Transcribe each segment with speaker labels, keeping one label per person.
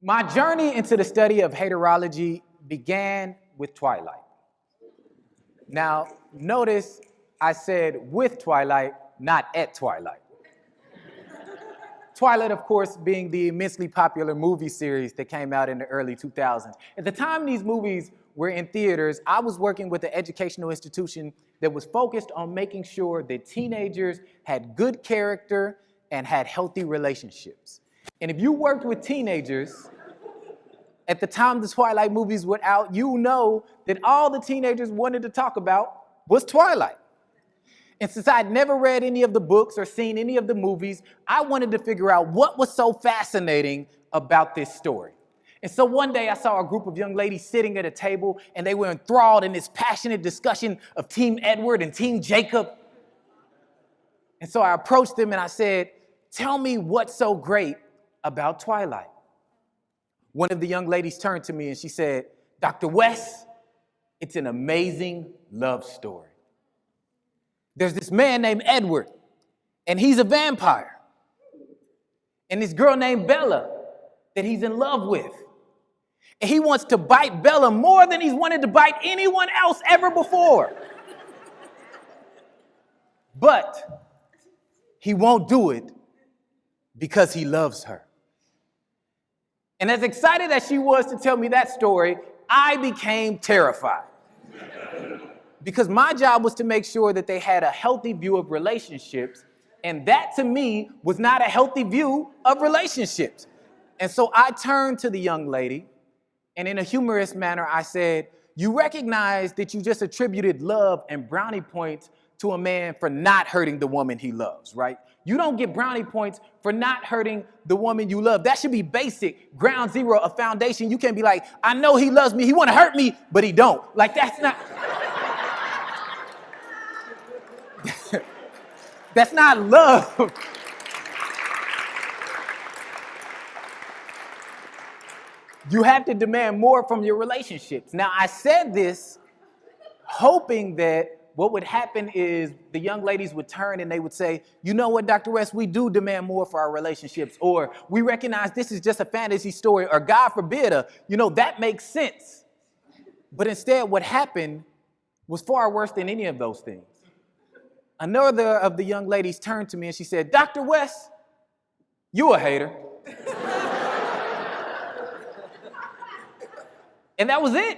Speaker 1: My journey into the study of haterology began with Twilight. Now, notice I said with Twilight, not at Twilight. Twilight, of course, being the immensely popular movie series that came out in the early 2000s. At the time these movies were in theaters, I was working with an educational institution that was focused on making sure that teenagers had good character and had healthy relationships. And if you worked with teenagers, at the time the Twilight movies were out, you know that all the teenagers wanted to talk about was Twilight. And since I'd never read any of the books or seen any of the movies, I wanted to figure out what was so fascinating about this story. And so one day I saw a group of young ladies sitting at a table and they were enthralled in this passionate discussion of Team Edward and Team Jacob. And so I approached them and I said, "Tell me what's so great about Twilight." One of the young ladies turned to me and she said, "Dr. Wes, it's an amazing love story. There's this man named Edward, and he's a vampire. And this girl named Bella that he's in love with. And he wants to bite Bella more than he's wanted to bite anyone else ever before. But he won't do it because he loves her." And as excited as she was to tell me that story, I became terrified. Because my job was to make sure that they had a healthy view of relationships, and that to me was not a healthy view of relationships. And so I turned to the young lady, and in a humorous manner, I said, "You recognize that you just attributed love and brownie points to a man for not hurting the woman he loves, right? You don't get brownie points for not hurting the woman you love. That should be basic, ground zero, a foundation. You can't be like, I know he loves me, he want to hurt me, but he don't." Like, that's not... That's not love. You have to demand more from your relationships. Now, I said this hoping that what would happen is the young ladies would turn and they would say, "You know what, Dr. West, we do demand more for our relationships," or "We recognize this is just a fantasy story," or "God forbid, that makes sense." But instead, what happened was far worse than any of those things. Another of the young ladies turned to me and she said, "Dr. West, you a hater." And that was it.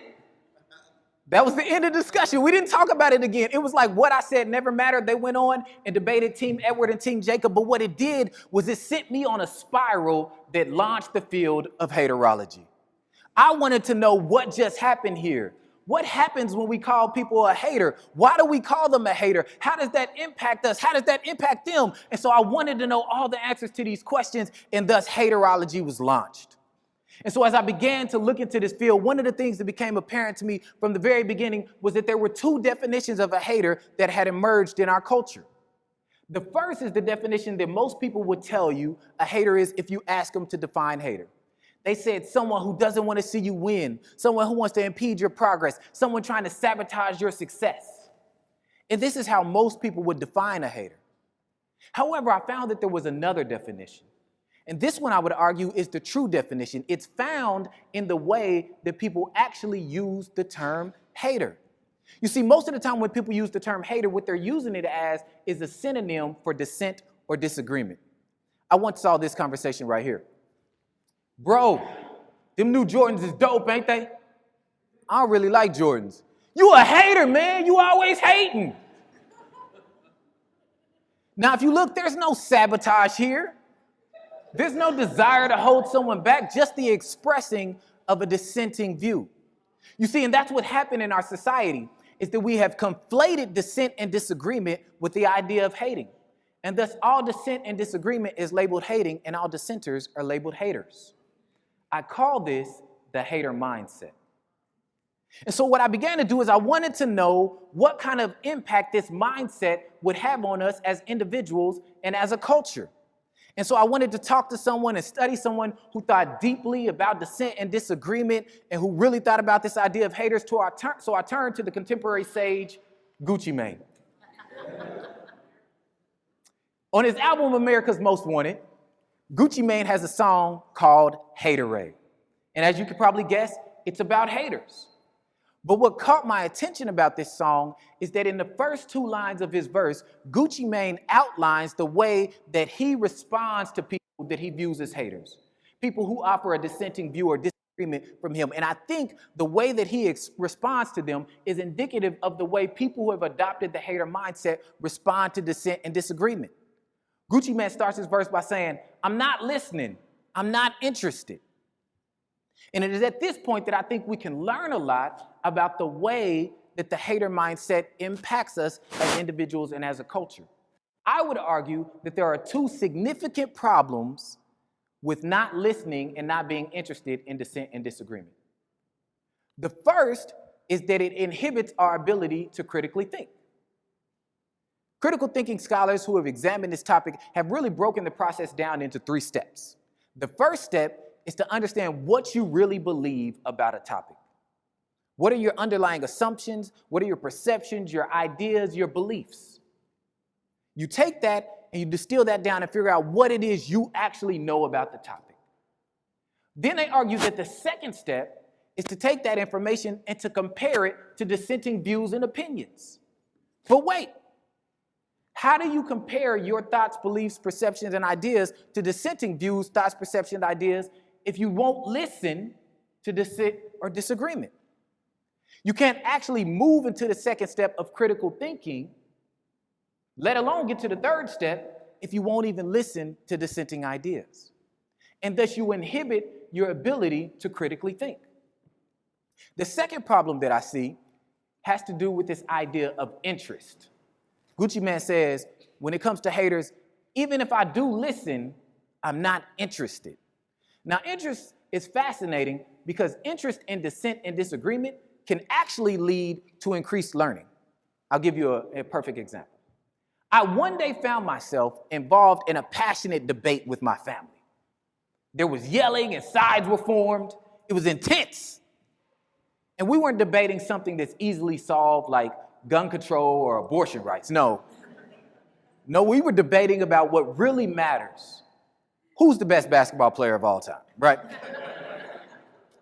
Speaker 1: That was the end of the discussion. We didn't talk about it again. It was like what I said never mattered. They went on and debated Team Edward and Team Jacob, but what it did was it sent me on a spiral that launched the field of haterology. I wanted to know what just happened here. What happens when we call people a hater? Why do we call them a hater? How does that impact us? How does that impact them? And so I wanted to know all the answers to these questions, and thus haterology was launched. And so as I began to look into this field, one of the things that became apparent to me from the very beginning was that there were two definitions of a hater that had emerged in our culture. The first is the definition that most people would tell you a hater is if you ask them to define hater. They said someone who doesn't want to see you win, someone who wants to impede your progress, someone trying to sabotage your success. And this is how most people would define a hater. However, I found that there was another definition. And this one, I would argue, is the true definition. It's found in the way that people actually use the term hater. You see, most of the time when people use the term hater, what they're using it as is a synonym for dissent or disagreement. I once saw this conversation right here. "Bro, them new Jordans is dope, ain't they?" "I don't really like Jordans." "You a hater, man. You always hating." Now, if you look, there's no sabotage here. There's no desire to hold someone back, just the expressing of a dissenting view. You see, and that's what happened in our society, is that we have conflated dissent and disagreement with the idea of hating. And thus all dissent and disagreement is labeled hating, and all dissenters are labeled haters. I call this the hater mindset. And so what I began to do is I wanted to know what kind of impact this mindset would have on us as individuals and as a culture. And so I wanted to talk to someone and study someone who thought deeply about dissent and disagreement and who really thought about this idea of haters. So I turned to the contemporary sage, Gucci Mane. On his album, America's Most Wanted, Gucci Mane has a song called Haterade. And as you can probably guess, it's about haters. But what caught my attention about this song is that in the first 2 lines of his verse, Gucci Mane outlines the way that he responds to people that he views as haters, people who offer a dissenting view or disagreement from him. And I think the way that he responds to them is indicative of the way people who have adopted the hater mindset respond to dissent and disagreement. Gucci Mane starts his verse by saying, "I'm not listening. I'm not interested." And it is at this point that I think we can learn a lot about the way that the hater mindset impacts us as individuals and as a culture. I would argue that there are 2 significant problems with not listening and not being interested in dissent and disagreement. The first is that it inhibits our ability to critically think. Critical thinking scholars who have examined this topic have really broken the process down into 3 steps. The first step is to understand what you really believe about a topic. What are your underlying assumptions? What are your perceptions, your ideas, your beliefs? You take that and you distill that down and figure out what it is you actually know about the topic. Then they argue that the second step is to take that information and to compare it to dissenting views and opinions. But wait, how do you compare your thoughts, beliefs, perceptions, and ideas to dissenting views, thoughts, perceptions, ideas if you won't listen to dissent or disagreement? You can't actually move into the second step of critical thinking, let alone get to the third step, if you won't even listen to dissenting ideas. And thus you inhibit your ability to critically think. The second problem that I see has to do with this idea of interest. Gucci Mane says, when it comes to haters, even if I do listen, I'm not interested. Now, interest is fascinating because interest in dissent and disagreement can actually lead to increased learning. I'll give you a perfect example. I one day found myself involved in a passionate debate with my family. There was yelling and sides were formed. It was intense. And we weren't debating something that's easily solved like gun control or abortion rights. No, we were debating about what really matters. Who's the best basketball player of all time, right?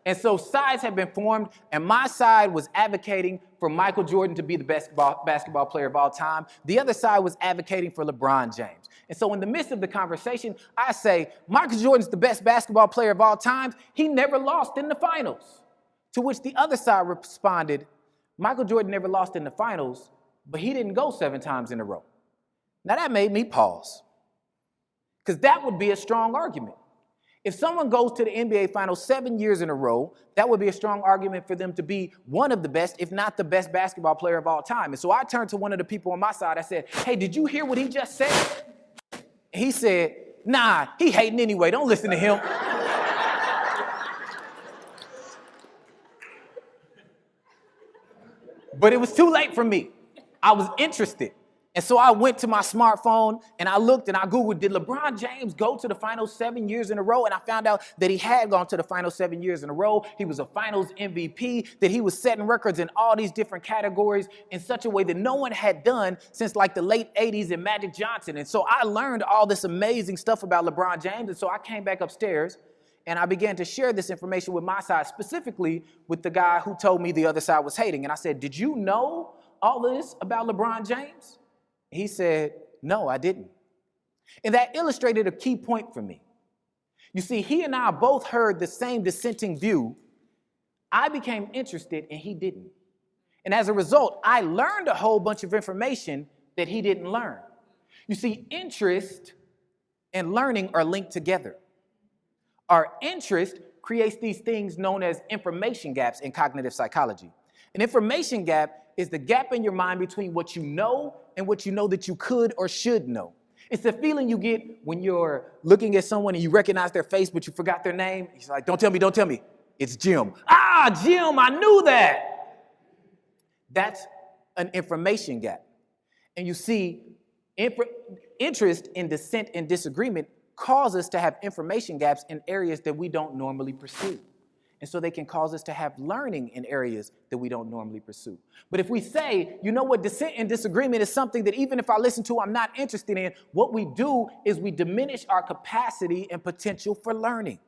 Speaker 1: And so sides had been formed, and my side was advocating for Michael Jordan to be the best basketball player of all time. The other side was advocating for LeBron James. And so in the midst of the conversation, I say, Michael Jordan's the best basketball player of all time. He never lost in the finals. To which the other side responded, Michael Jordan never lost in the finals, but he didn't go 7 times in a row. Now that made me pause, because that would be a strong argument. If someone goes to the NBA Finals 7 years in a row, that would be a strong argument for them to be one of the best, if not the best basketball player of all time. And so I turned to one of the people on my side. I said, hey, did you hear what he just said? And he said, nah, he hating anyway. Don't listen to him. But it was too late for me. I was interested. And so I went to my smartphone and I looked and I Googled, did LeBron James go to the finals 7 years in a row? And I found out that he had gone to the finals 7 years in a row. He was a finals MVP, that he was setting records in all these different categories in such a way that no one had done since like the late 80s and Magic Johnson. And so I learned all this amazing stuff about LeBron James. And so I came back upstairs and I began to share this information with my side, specifically with the guy who told me the other side was hating. And I said, did you know all of this about LeBron James? He said, no, I didn't. And that illustrated a key point for me. You see, he and I both heard the same dissenting view. I became interested and he didn't. And as a result, I learned a whole bunch of information that he didn't learn. You see, interest and learning are linked together. Our interest creates these things known as information gaps in cognitive psychology. An information gap is the gap in your mind between what you know and what you know that you could or should know. It's the feeling you get when you're looking at someone and you recognize their face, but you forgot their name. He's like, don't tell me. It's Jim. Ah, Jim, I knew that. That's an information gap. And you see, interest in dissent and disagreement cause us to have information gaps in areas that we don't normally pursue. And so they can cause us to have learning in areas that we don't normally pursue. But if we say, you know what, dissent and disagreement is something that even if I listen to, I'm not interested in, what we do is we diminish our capacity and potential for learning.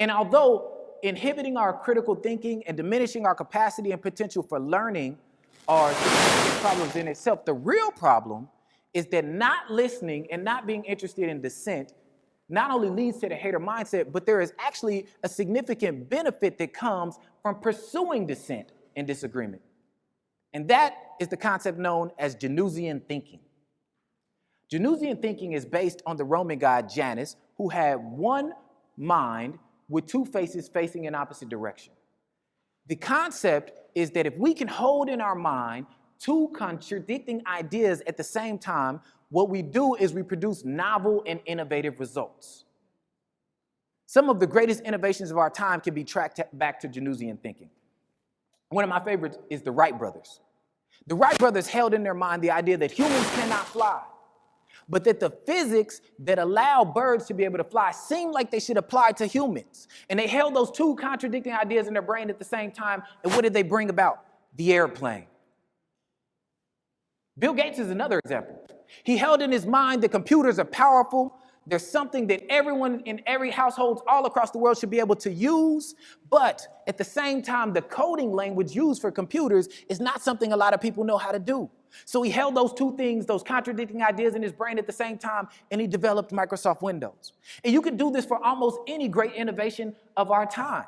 Speaker 1: And although inhibiting our critical thinking and diminishing our capacity and potential for learning are problems in itself, the real problem is that not listening and not being interested in dissent not only leads to the hater mindset, but there is actually a significant benefit that comes from pursuing dissent and disagreement. And that is the concept known as Janusian thinking. Janusian thinking is based on the Roman god Janus, who had one mind with two faces facing in opposite direction. The concept is that if we can hold in our mind two contradicting ideas at the same time, what we do is we produce novel and innovative results. Some of the greatest innovations of our time can be tracked back to Janusian thinking. One of my favorites is the Wright brothers. The Wright brothers held in their mind the idea that humans cannot fly, but that the physics that allow birds to be able to fly seem like they should apply to humans. And they held those two contradicting ideas in their brain at the same time, and what did they bring about? The airplane. Bill Gates is another example. He held in his mind that computers are powerful. There's something that everyone in every household all across the world should be able to use. But at the same time, the coding language used for computers is not something a lot of people know how to do. So he held those two things, those contradicting ideas in his brain at the same time, and he developed Microsoft Windows. And you can do this for almost any great innovation of our time.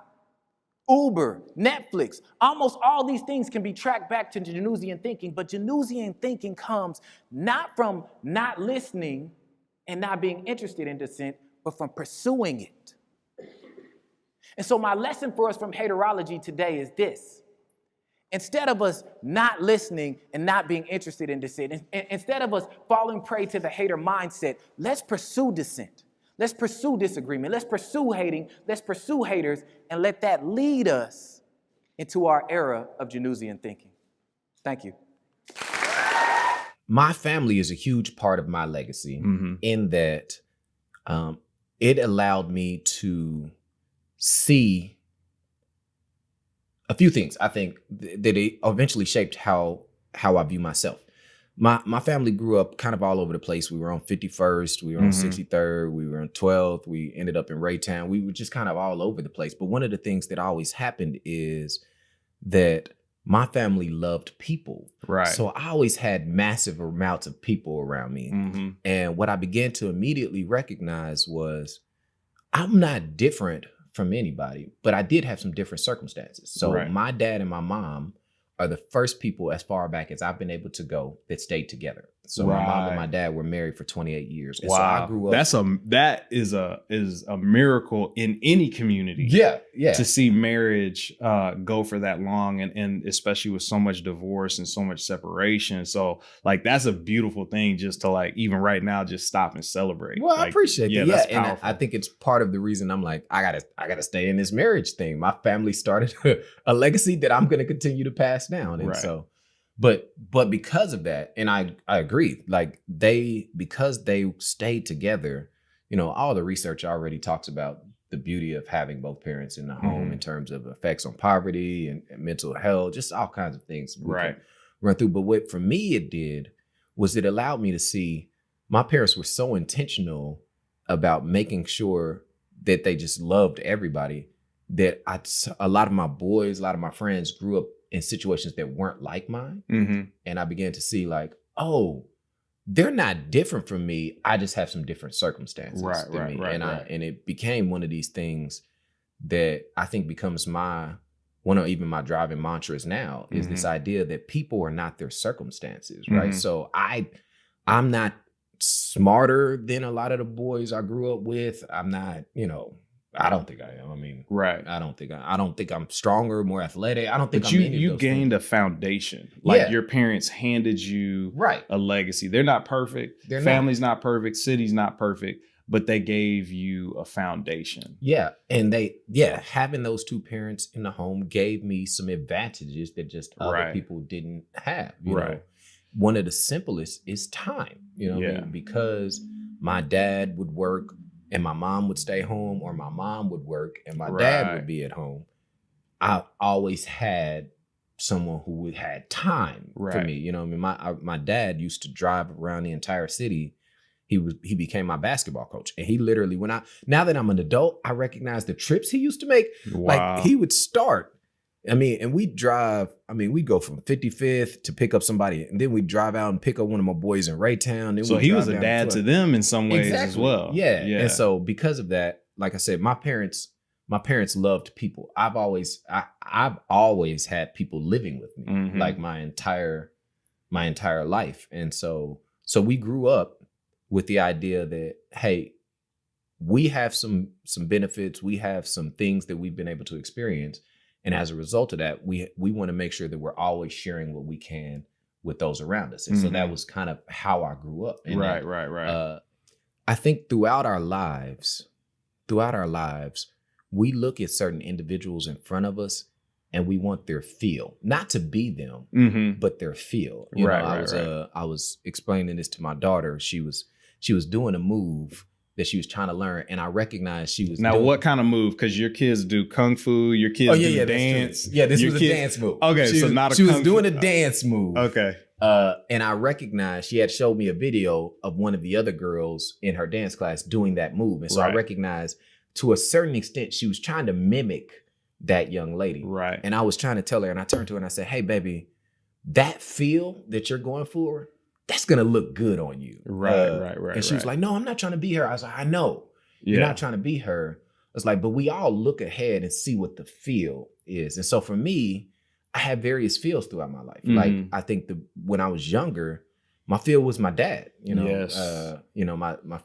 Speaker 1: Uber, Netflix, almost all these things can be tracked back to Janusian thinking, but Janusian thinking comes not from not listening and not being interested in dissent, but from pursuing it. And so my lesson for us from Haterology today is this. Instead of us not listening and not being interested in dissent, instead of us falling prey to the hater mindset, let's pursue dissent. Let's pursue disagreement. Let's pursue hating. Let's pursue haters, and let that lead us into our era of Janusian thinking. Thank you.
Speaker 2: My family is a huge part of my legacy in that it allowed me to see a few things. I think that it eventually shaped how I view myself. My family grew up kind of all over the place. We were on 51st, we were on 63rd, we were on 12th, we ended up in Raytown. We were just kind of all over the place. But one of the things that always happened is that my family loved people.
Speaker 3: Right.
Speaker 2: So I always had massive amounts of people around me. And what I began to immediately recognize was I'm not different from anybody, but I did have some different circumstances. So my dad and my mom are the first people as far back as I've been able to go that stayed together. So my mom and my dad were married for 28 years. And so I grew up.
Speaker 3: That is a miracle in any community.
Speaker 2: Yeah.
Speaker 3: To see marriage go for that long and especially with so much divorce and so much separation. So like that's a beautiful thing just to like even right now just stop and celebrate.
Speaker 2: Well,
Speaker 3: like,
Speaker 2: I appreciate that. Yeah.
Speaker 3: That's
Speaker 2: And
Speaker 3: powerful.
Speaker 2: I think it's part of the reason I'm like, I gotta stay in this marriage thing. My family started a legacy that I'm gonna continue to pass down. And so But because of that, and I agree, like because they stayed together, you know, all the research already talks about the beauty of having both parents in the home in terms of effects on poverty and mental health, just all kinds of things we can run through. But what for me it did was it allowed me to see my parents were so intentional about making sure that they just loved everybody that a lot of my boys, a lot of my friends grew up in situations that weren't like mine. And I began to see like, oh, they're not different from me. I just have some different circumstances than me. And it became one of these things that I think becomes one of even my driving mantras now is this idea that people are not their circumstances, right? So I'm not smarter than a lot of the boys I grew up with. I'm not, you know, I don't think I am. I mean, I don't think I'm stronger, more athletic. I don't think
Speaker 3: you gained a foundation. Like your parents handed you a legacy. They're not perfect. Family's not perfect. City's not perfect, but they gave you a foundation.
Speaker 2: Yeah. And having those two parents in the home gave me some advantages that just other people didn't have. You know, one of the simplest is time, you know, what I mean? Because my dad would work and my mom would stay home, or my mom would work and my dad would be at home. I always had someone who had time for me. You know what I mean? My dad used to drive around the entire city he became my basketball coach. And he literally, now that I'm an adult, I recognize the trips he used to make.
Speaker 3: Wow.
Speaker 2: Like he would start, and we go from 55th to pick up somebody, and then we drive out and pick up one of my boys in Raytown. Then
Speaker 3: so he was a dad to them in some ways as well.
Speaker 2: Yeah. And so because of that, like I said, my parents loved people. I've always had people living with me like my entire life. And so we grew up with the idea that, hey, we have some benefits, we have some things that we've been able to experience. And as a result of that, we want to make sure that we're always sharing what we can with those around us. And so that was kind of how I grew up. And
Speaker 3: Right.
Speaker 2: I think throughout our lives, we look at certain individuals in front of us and we want their feel, not to be them, but their feel. I was explaining this to my daughter. She was doing a move that she was trying to learn, and I recognized she was.
Speaker 3: Now, what kind of move? Because your kids do kung fu, your kids do dance.
Speaker 2: Yeah, this was a dance move.
Speaker 3: Okay,
Speaker 2: she was doing a dance move.
Speaker 3: Okay.
Speaker 2: And I recognized she had showed me a video of one of the other girls in her dance class doing that move. And so I recognized to a certain extent, she was trying to mimic that young lady.
Speaker 3: Right.
Speaker 2: And I was trying to tell her, and I turned to her and I said, hey, baby, that feel that you're going for, that's going to look good on you.
Speaker 3: Right.
Speaker 2: And she was like, no, I'm not trying to be her. I was like, I know. You're not trying to be her. It's like, but we all look ahead and see what the feel is. And so for me, I had various feels throughout my life. Like, I think when I was younger, my feel was my dad. My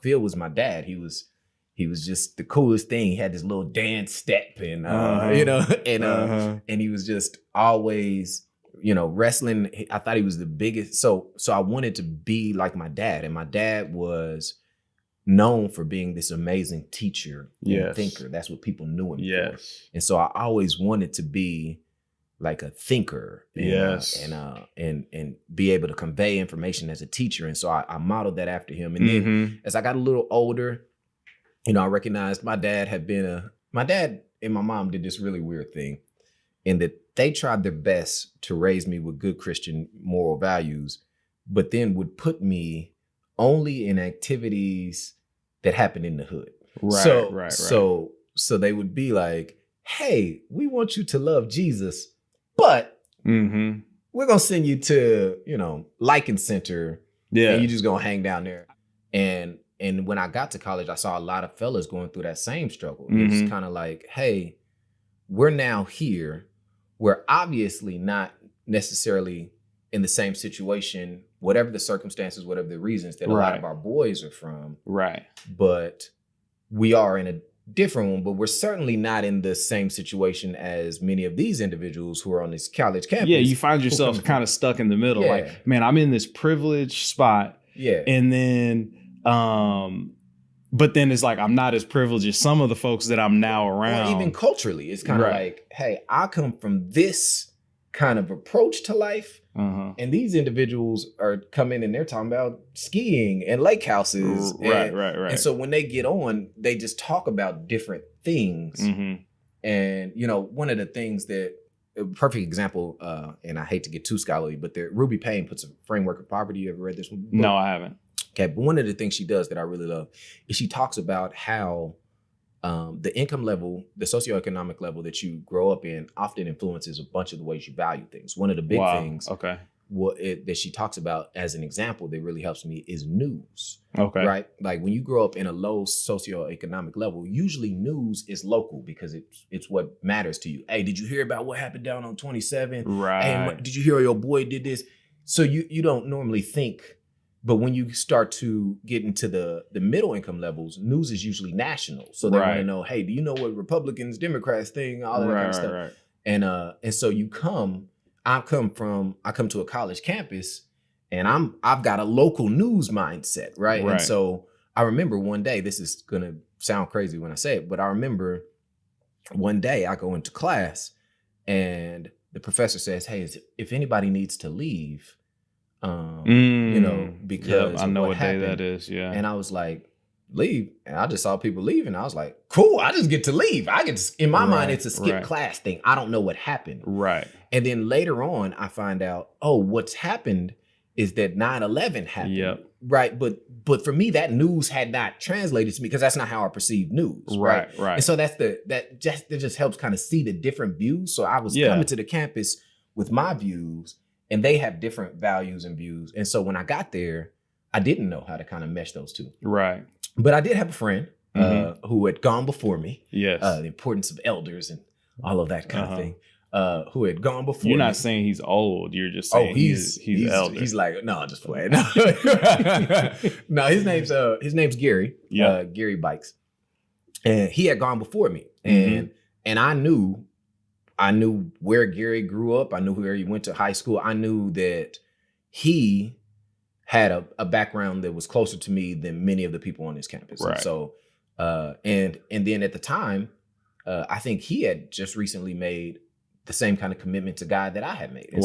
Speaker 2: feel was my dad. He was just the coolest thing. He had this little dance step and he was just always, wrestling. I thought he was the biggest. So I wanted to be like my dad. And my dad was known for being this amazing teacher and thinker. That's what people knew him for. And so I always wanted to be like a thinker and be able to convey information as a teacher. And so I modeled that after him. And then as I got a little older, I recognized my dad and my mom did this really weird thing in that they tried their best to raise me with good Christian moral values, but then would put me only in activities that happened in the hood. Right. So they would be like, hey, we want you to love Jesus, but we're going to send you to, Lycan Center. Yeah. And you're just going to hang down there. And when I got to college, I saw a lot of fellas going through that same struggle. It's kind of like, hey, we're now here. We're obviously not necessarily in the same situation, whatever the circumstances, whatever the reasons that a lot of our boys are from. Right. But we are in a different one, but we're certainly not in the same situation as many of these individuals who are on this college campus.
Speaker 3: Yeah, you find yourself kind of stuck in the middle. Yeah. Like, man, I'm in this privileged spot. Yeah. And then but then it's like I'm not as privileged as some of the folks that I'm now around.
Speaker 2: Or even culturally, it's kind of like, hey, I come from this kind of approach to life, and these individuals are coming and they're talking about skiing and lake houses. Right. And so when they get on, they just talk about different things. And one of the things that a perfect example, and I hate to get too scholarly, but Ruby Payne puts a framework of poverty. You ever read this one?
Speaker 3: No, I haven't.
Speaker 2: Okay, but one of the things she does that I really love is she talks about how the income level, the socioeconomic level that you grow up in often influences a bunch of the ways you value things. One of the big things that she talks about as an example that really helps me is news. Okay. Right? Like when you grow up in a low socioeconomic level, usually news is local because it's what matters to you. Hey, did you hear about what happened down on 27th? Right. Hey, did you hear your boy did this? So you don't normally think. But when you start to get into the middle income levels, news is usually national. So they want to know, hey, do you know what Republicans, Democrats think, all that kind of stuff. Right. And so I come to a college campus and I've got a local news mindset, right? And so I remember one day, this is gonna sound crazy when I say it, but I remember one day I go into class and the professor says, hey, if anybody needs to leave, because
Speaker 3: I know what
Speaker 2: happened.
Speaker 3: Day that is. Yeah.
Speaker 2: And I was like, leave. And I just saw people leave. And I was like, cool, I just get to leave. In my mind, it's a skip class thing. I don't know what happened. Right. And then later on, I find out, what's happened is that 9/11 happened. Yep. right. But for me, that news had not translated to me because that's not how I perceive news. Right. And so that just helps kind of see the different views. So I was coming to the campus with my views, and they have different values and views. And so when I got there, I didn't know how to kind of mesh those two.
Speaker 3: Right.
Speaker 2: But I did have a friend who had gone before me.
Speaker 3: Yes.
Speaker 2: The importance of elders and all of that kind of thing. Who had gone before
Speaker 3: You're
Speaker 2: me.
Speaker 3: not saying he's old. You're just saying he's elder.
Speaker 2: He's like, no, I'm just playing. No, his name's Gary.
Speaker 3: Yeah.
Speaker 2: Gary Bikes. And he had gone before me. And I knew where Gary grew up. I knew where he went to high school. I knew that he had a background that was closer to me than many of the people on this campus.
Speaker 3: Right.
Speaker 2: And so, and then at the time, I think he had just recently made the same kind of commitment to God that I had made. And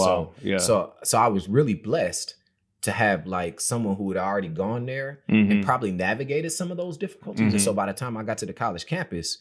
Speaker 2: so I was really blessed to have like someone who had already gone there and probably navigated some of those difficulties. And so by the time I got to the college campus,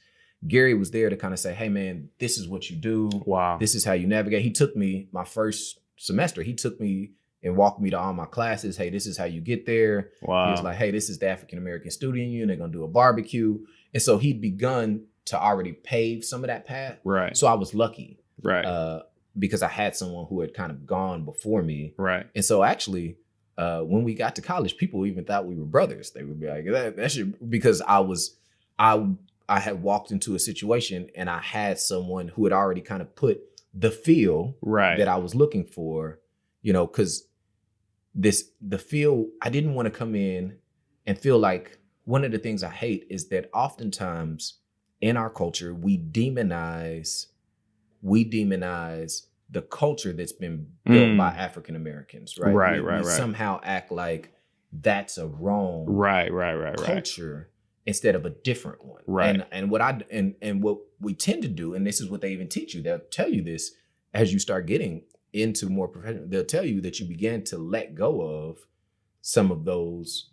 Speaker 2: Gary was there to kind of say, hey man, this is what you do.
Speaker 3: Wow.
Speaker 2: This is how you navigate. He took me my first semester. He took me and walked me to all my classes. Hey, this is how you get there.
Speaker 3: Wow.
Speaker 2: He was like, hey, this is the African-American Student Union. They're going to do a barbecue. And so he'd begun to already pave some of that path.
Speaker 3: Right.
Speaker 2: So I was lucky.
Speaker 3: Right.
Speaker 2: Because I had someone who had kind of gone before me.
Speaker 3: Right.
Speaker 2: And so actually, when we got to college, people even thought we were brothers. They would be like, that should, because I had walked into a situation and I had someone who had already kind of put the feel that I was looking for, because the feel, I didn't want to come in and feel like one of the things I hate is that oftentimes in our culture, we demonize the culture that's been built by African Americans, right? We somehow act like that's a wrong culture instead of a different one.
Speaker 3: Right.
Speaker 2: And what we tend to do, and this is what they even teach you, they'll tell you this as you start getting into more professional, they'll tell you that you begin to let go of some of those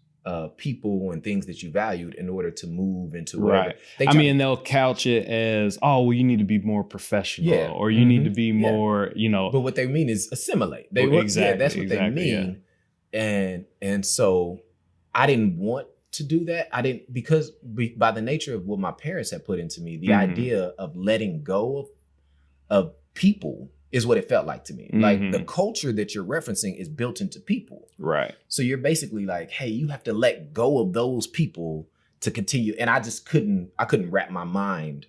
Speaker 2: people and things that you valued in order to move into whatever.
Speaker 3: And they'll couch it as, oh, well, you need to be more professional, or you need to be more,
Speaker 2: But what they mean is assimilate. That's what they mean. Yeah. And so I didn't want to do that. I didn't, because by the nature of what my parents had put into me, the idea of letting go of people is what it felt like to me. Like the culture that you're referencing is built into people.
Speaker 3: Right.
Speaker 2: So you're basically like, hey, you have to let go of those people to continue. And I just couldn't wrap my mind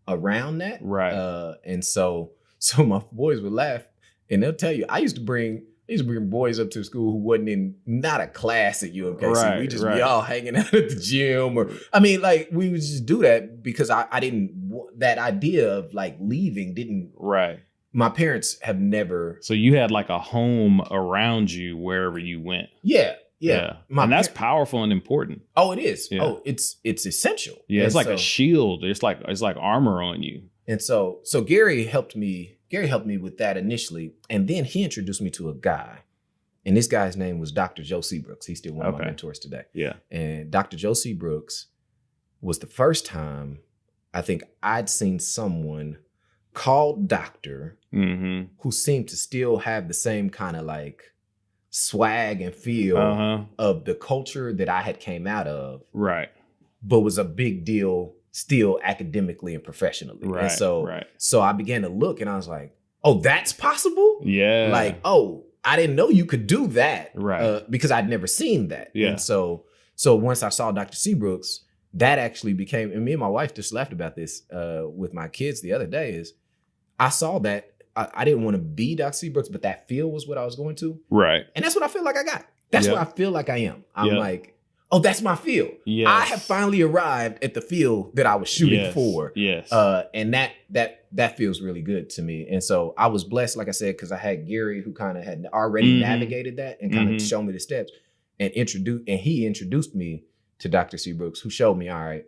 Speaker 2: around that.
Speaker 3: Right.
Speaker 2: And so my boys would laugh and they'll tell you, I used to bring boys up to school who wasn't not a class at UMKC. We just be all hanging out at the gym, we would just do that because I didn't, that idea of like leaving didn't.
Speaker 3: Right.
Speaker 2: My parents have never.
Speaker 3: So you had like a home around you wherever you went.
Speaker 2: Yeah.
Speaker 3: And that's powerful and important.
Speaker 2: Oh, it is.
Speaker 3: Yeah.
Speaker 2: Oh, it's essential.
Speaker 3: Yeah, it's like a shield. It's like armor on you.
Speaker 2: And so Gary helped me with that initially. And then he introduced me to a guy. And this guy's name was Dr. Joe Seabrooks. He's still one of my mentors today. Yeah. And Dr. Joe Seabrooks was the first time I think I'd seen someone called doctor who seemed to still have the same kind of like swag and feel of the culture that I had came out of. Right. But was a big deal still academically and professionally. Right. And so I began to look and I was like, oh, that's possible? Yeah. Like, oh, I didn't know you could do that. Right. Because I'd never seen that. Yeah. And so once I saw Dr. Seabrooks, that actually became, and me and my wife just laughed about this with my kids the other day, is I saw that I didn't want to be Dr. Seabrooks, but that feel was what I was going to. Right. And that's what I feel like I got. That's what I feel like I am. I'm like, oh, that's my feel. Yes. I have finally arrived at the feel that I was shooting for. Yes. And that feels really good to me. And so I was blessed, like I said, because I had Gary who kind of had already navigated that and kind of shown me the steps and he introduced me to Dr. Seabrooks, who showed me, all right,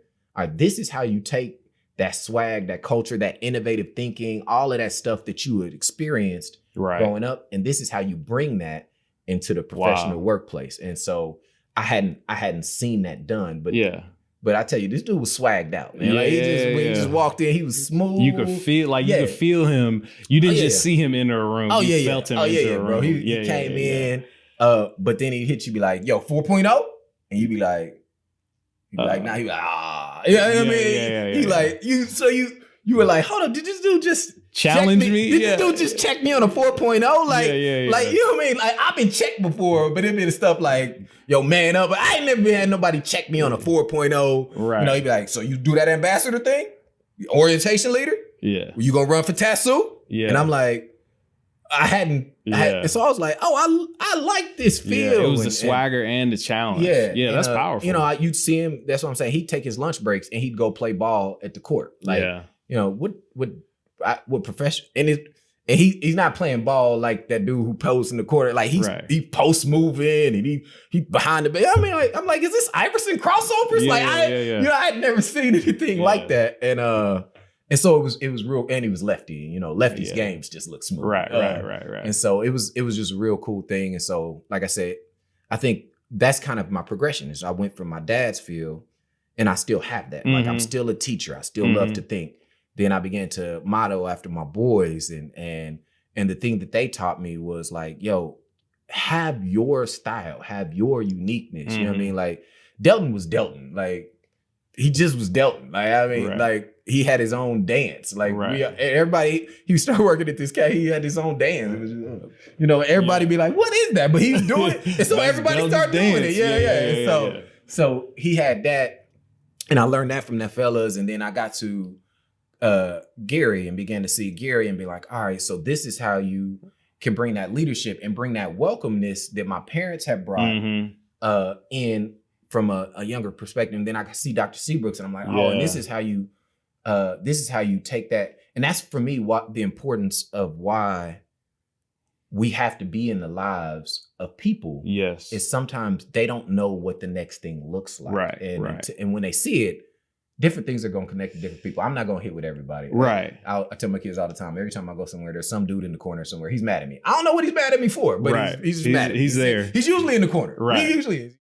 Speaker 2: this is how you take that swag, that culture, that innovative thinking, all of that stuff that you had experienced growing up. And this is how you bring that into the professional workplace. And so I hadn't seen that done, but I tell you, this dude was swagged out, man. Like when he just walked in, he was smooth.
Speaker 3: You could feel you could feel him. You didn't just see him enter a room. You felt him enter a room.
Speaker 2: Bro. He came in. But then he'd hit you, be like, yo, 4.0? And you'd be like, nah, he like, ah. You know what I mean? He like, you were like, hold up, did this dude just
Speaker 3: challenge me?
Speaker 2: Did this dude just check me on a 4.0? Like, like, you know what I mean? Like, I've been checked before, but it been stuff like, yo, man up. But I ain't never had nobody check me on a 4.0.
Speaker 3: Right.
Speaker 2: You know, he'd be like, so you do that ambassador thing? Orientation leader?
Speaker 3: Yeah.
Speaker 2: You gonna run for TASU?
Speaker 3: Yeah.
Speaker 2: And I'm like, and so I was like, oh, I like this feel.
Speaker 3: Yeah, it was the swagger and the challenge.
Speaker 2: Yeah,
Speaker 3: that's powerful.
Speaker 2: You know, you'd see him. That's what I'm saying. He'd take his lunch breaks and he'd go play ball at the court. Like, you know, what profession? And he's not playing ball like that dude who posts in the court. Like he post moving and he behind the back. I mean, like, I'm like, is this Iverson crossovers? You know, I had never seen anything like that. And so it was real, and he was lefty. You know, lefties games just look smooth.
Speaker 3: Right.
Speaker 2: And so it was just a real cool thing. And so, like I said, I think that's kind of my progression. Is I went from my dad's field, and I still have that. Like I'm still a teacher. I still love to think. Then I began to model after my boys, and the thing that they taught me was like, yo, have your style, have your uniqueness. You know what I mean? Like Delton was Delton. Like he just was Delton. Like I mean, like. He had his own dance. Like everybody, he started working at this cat. He had his own dance. It was just, you know, everybody be like, "What is that?" But he was doing it, and so everybody started doing it. So he had that, and I learned that from the fellas. And then I got to Gary and began to see Gary and be like, "All right, so this is how you can bring that leadership and bring that welcomeness that my parents have brought in from a younger perspective." And then I could see Dr. Seabrooks, and I'm like, "Oh, and this is how you." This is how you take that. And that's for me what the importance of why we have to be in the lives of people.
Speaker 3: Yes.
Speaker 2: Is sometimes they don't know what the next thing looks like.
Speaker 3: Right.
Speaker 2: And when they see it, different things are going to connect to different people. I'm not going to hit with everybody.
Speaker 3: Right.
Speaker 2: I tell my kids all the time, every time I go somewhere, there's some dude in the corner somewhere. He's mad at me. I don't know what he's mad at me for, but he's just mad at me.
Speaker 3: He's there.
Speaker 2: He's usually in the corner.
Speaker 3: Right.
Speaker 2: He usually is.